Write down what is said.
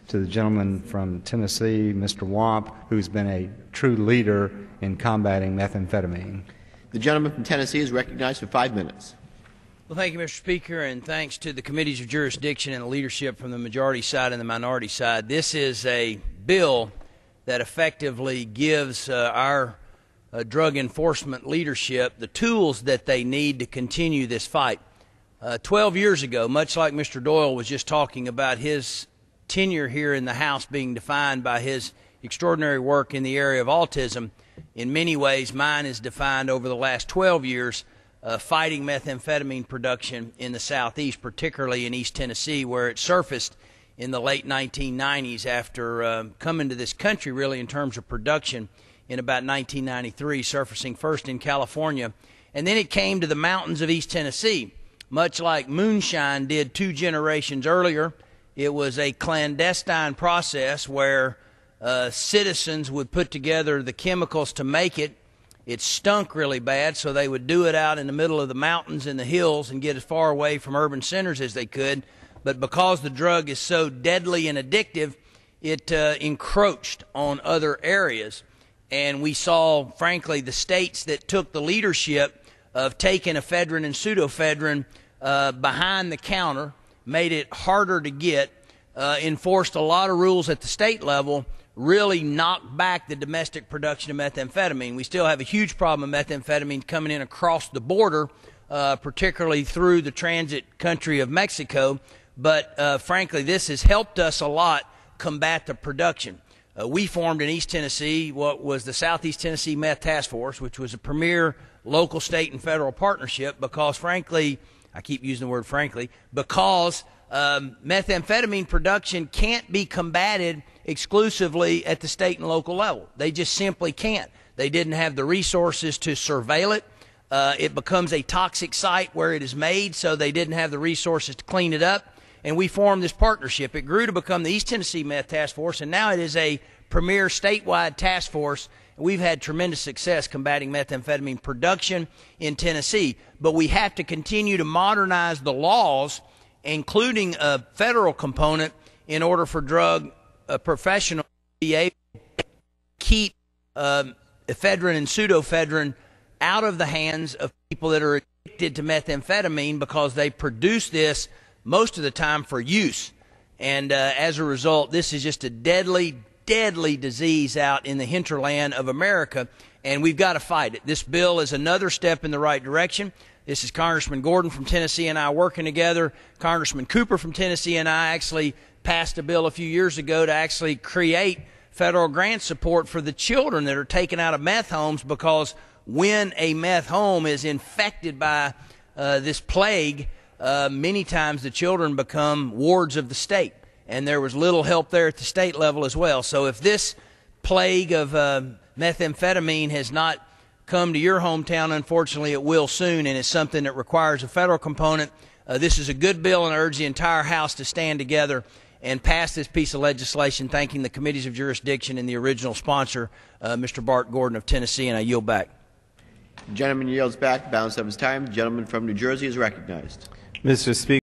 to the gentleman from Tennessee, Mr. Wamp, who's been a true leader in combating methamphetamine. The gentleman from Tennessee is recognized for 5 minutes. Well, thank you, Mr. Speaker, and thanks to the committees of jurisdiction and the leadership from the majority side and the minority side. This is a bill that effectively gives our drug enforcement leadership the tools that they need to continue this fight. 12 years ago, much like Mr. Doyle was just talking about his tenure here in the House being defined by his extraordinary work in the area of autism, in many ways mine is defined over the last 12 years fighting methamphetamine production in the Southeast, particularly in East Tennessee, where it surfaced in the late 1990s after coming to this country, really, in terms of production in about 1993, surfacing first in California. And then it came to the mountains of East Tennessee. Much like moonshine did 2 generations earlier, it was a clandestine process where citizens would put together the chemicals to make it. It stunk really bad, so they would do it out in the middle of the mountains and the hills and get as far away from urban centers as they could. But because the drug is so deadly and addictive, it encroached on other areas. And we saw, frankly, the states that took the leadership of taking ephedrine and pseudoephedrine behind the counter, made it harder to get, enforced a lot of rules at the state level, really knocked back the domestic production of methamphetamine. We still have a huge problem of methamphetamine coming in across the border, particularly through the transit country of Mexico. But frankly, this has helped us a lot combat the production. We formed in East Tennessee what was the Southeast Tennessee Meth Task Force, which was a premier local, state, and federal partnership because, frankly, I keep using the word frankly, because methamphetamine production can't be combated exclusively at the state and local level. They just simply can't. They didn't have the resources to surveil it. It becomes a toxic site where it is made, so they didn't have the resources to clean it up. And we formed this partnership. It grew to become the East Tennessee Meth Task Force, and now it is a premier statewide task force. We've had tremendous success combating methamphetamine production in Tennessee, but we have to continue to modernize the laws, including a federal component, in order for drug professionals to be able to keep ephedrine and pseudoephedrine out of the hands of people that are addicted to methamphetamine because they produce this most of the time for use. And as a result, this is just a deadly disease out in the hinterland of America, and we've got to fight it. This bill is another step in the right direction. This is Congressman Gordon from Tennessee and I working together. Congressman Cooper from Tennessee and I actually passed a bill a few years ago to actually create federal grant support for the children that are taken out of meth homes, because when a meth home is infected by this plague, many times the children become wards of the state. And there was little help there at the state level as well. So if this plague of methamphetamine has not come to your hometown, unfortunately it will soon, and it's something that requires a federal component. This is a good bill, and I urge the entire House to stand together and pass this piece of legislation, thanking the committees of jurisdiction and the original sponsor, Mr. Bart Gordon of Tennessee, and I yield back. The gentleman yields back, balance of his time. The gentleman from New Jersey is recognized. Mr. Speaker.